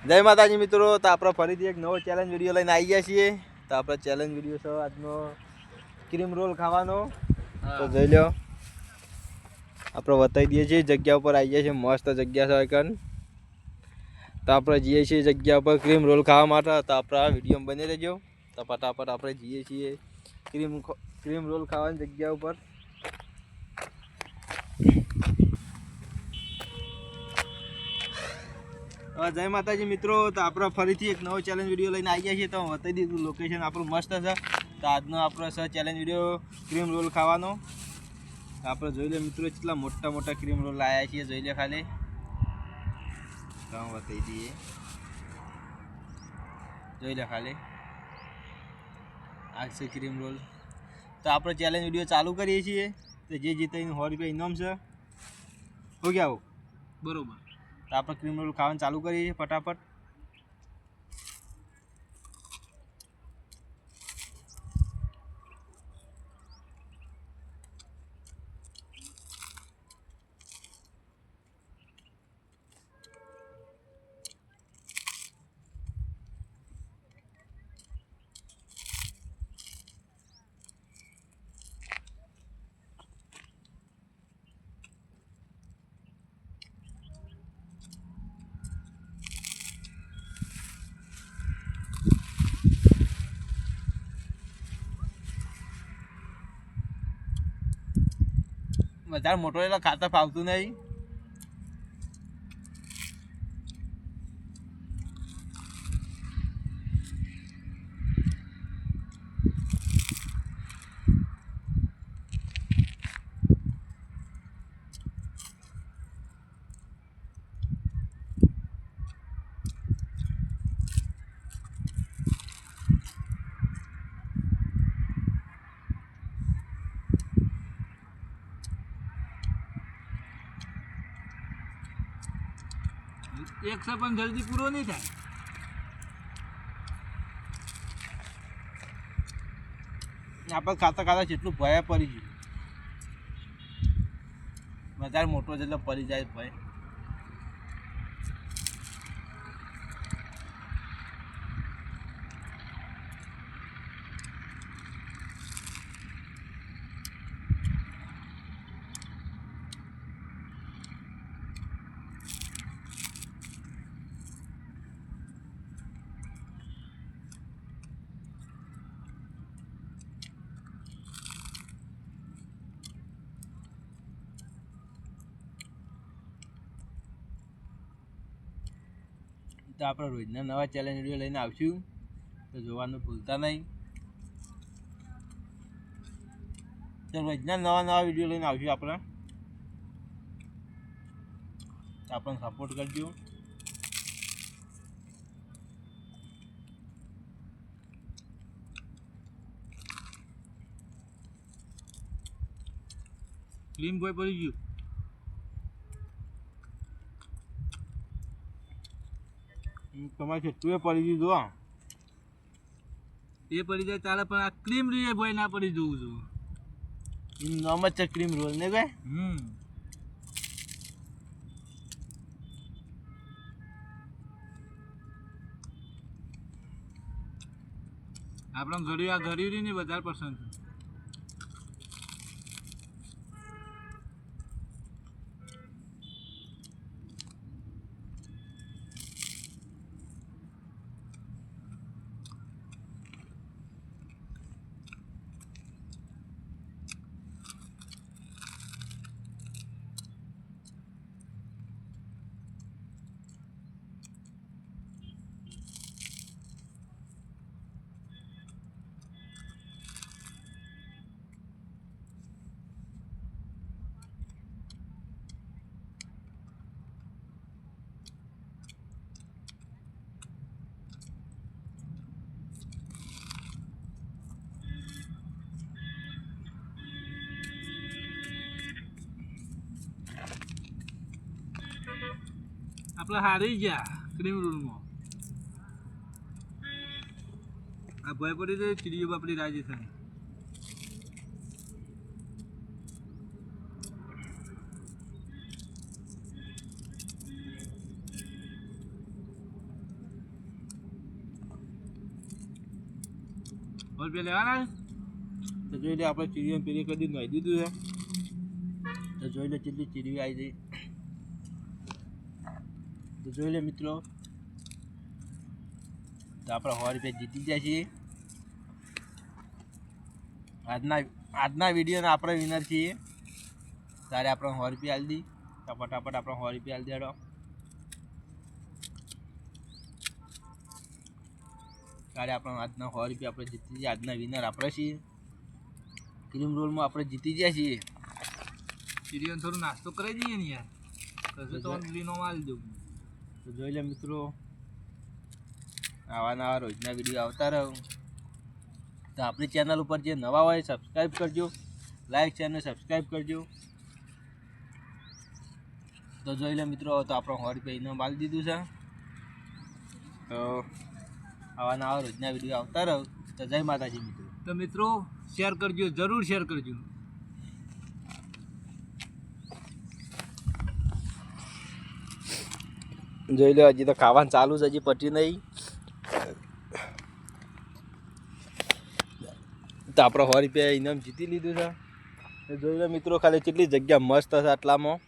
જય માતાજી મિત્રો, તો આપણે ફરીથી એક નવો ચેલેન્જ વિડીયો લઈને આવી ગયા છીએ. તો આપણે ચેલેન્જ વિડીયો છે આજનો ક્રીમ રોલ ખાવાનો. તો જોઈ લો, આપણે બતાવી દઈએ છીએ જગ્યા ઉપર આવી ગયા છીએ. મસ્ત જગ્યા છે કન. તો આપણે જઈએ છીએ જગ્યા ઉપર ક્રીમ રોલ ખાવા માટે. તો આપણે આ વિડીયો બની રહેજો. તો ફટાફટ આપણે જઈએ છીએ ક્રીમ રોલ ખાવાની જગ્યા ઉપર. જય માતાજી મિત્રો, તો આપણે ફરીથી એક નવો ચેલેન્જ વિડીયો લઈને આવી ગયા છીએ. તો બતાવી દીધું લોકેશન આપણું મસ્ત છે. તો આજનો આપણો છે ચેલેન્જ વિડીયો ક્રીમ રોલ ખાવાનો. આપણે જોઈ લે મિત્રો, કેટલા મોટા મોટા ક્રીમ રોલ લાવ્યા છીએ. જોઈ લે ખાલી, તો બતાવી દઈએ. જોઈ લે ખાલી, આ છે ક્રીમ રોલ. તો આપણે ચેલેન્જ વિડીયો ચાલુ કરીએ છીએ. તો જે જીતે એનું 100 રૂપિયા ઇનામ છે. હો ગયા બરોબર. તો આપણે ક્રીમ રોલ ખાવાનું ચાલુ કરીએ ફટાફટ. વધારે મોટો એટલે ખાતા ફાવતું નહીં. એક સે પણ જલ્દી પૂરો નહીં થાય. આપણે ખાતા ખાતા જેટલું ભય પડી ગયું. વધારે મોટો જેટલો પડી જાય ભય. તો આપણે રોજના નવા ચેલેન્જ વિડીયો લઈને આવશું. તો જોવાનું ભૂલતા નહીં. તો રોજના નવા વિડીયો લઈને આવશું આપણે. તો આપણને સપોર્ટ કરજો. ક્લીન બોય પડી ગયું. તમારે કેટલું એ પડી ગયું. જો એ પડી જાય ચાલે, પણ આ ક્રીમ રોલ ભાઈ ના પડી જવું છું. નામ જ છે ક્રીમ રોલ ને ભાઈ. આપણે ઘડી ને વધારે પસંદ છે. આપણે હારી ગયા ક્રીમ રોલમાં. આ ભય પડી જાય ત્રીજો બાપડી રાજસ્થાન. રૂપિયા લેવાના તો જોઈ લે આપણે ચીરીઓ પેલી કરી નાખી દીધું છે તો જોઈ લે કેટલી ચીરી આવી જઈ તો જોઈ લે મિત્રો તો આપણે 100 રૂપિયા જીતી જાય છીએ આજના વિડીયોના આપણે વિનર છીએ તારે આપણે 100 રૂપિયા આલી દી તો ફટાફટ આપણે 100 રૂપિયા આલી દેડો તારે આપણે આજના 100 રૂપિયા આપણે જીતી જઈએ આજના વિનર આપણે છીએ ક્રીમ રોલમાં આપણે જીતી ગયા છીએ ચીરીઓને થોડું નાસ્તો કરી દઈએ ને યાર પછી તો લીનો માલ દઉં તો જોઈ લે મિત્રો આવા નવા રોજના વિડીયો આવતા રહો તો આપણી ચેનલ ઉપર જે નવા હોય સબસ્ક્રાઈબ કરજો લાઈક ચેનલ સબસ્ક્રાઈબ કરજો તો જોઈ લે મિત્રો તો આપણે 100 રૂપિયા ઇનામ માલ દીધું છે તો આવા નવા રોજના વિડીયો આવતા રહો તો જય માતાજી મિત્રો તો મિત્રો શેર કરજો જરૂર શેર કરજો જોઈ લો હજી તો ખાવાનું ચાલુ છે હજી પટ્યું નહીં તો આપણે 100 રૂપિયા ઇનામ જીતી લીધું છે જોઈ લો મિત્રો ખાલી કેટલી જગ્યા મસ્ત હશે આટલામાં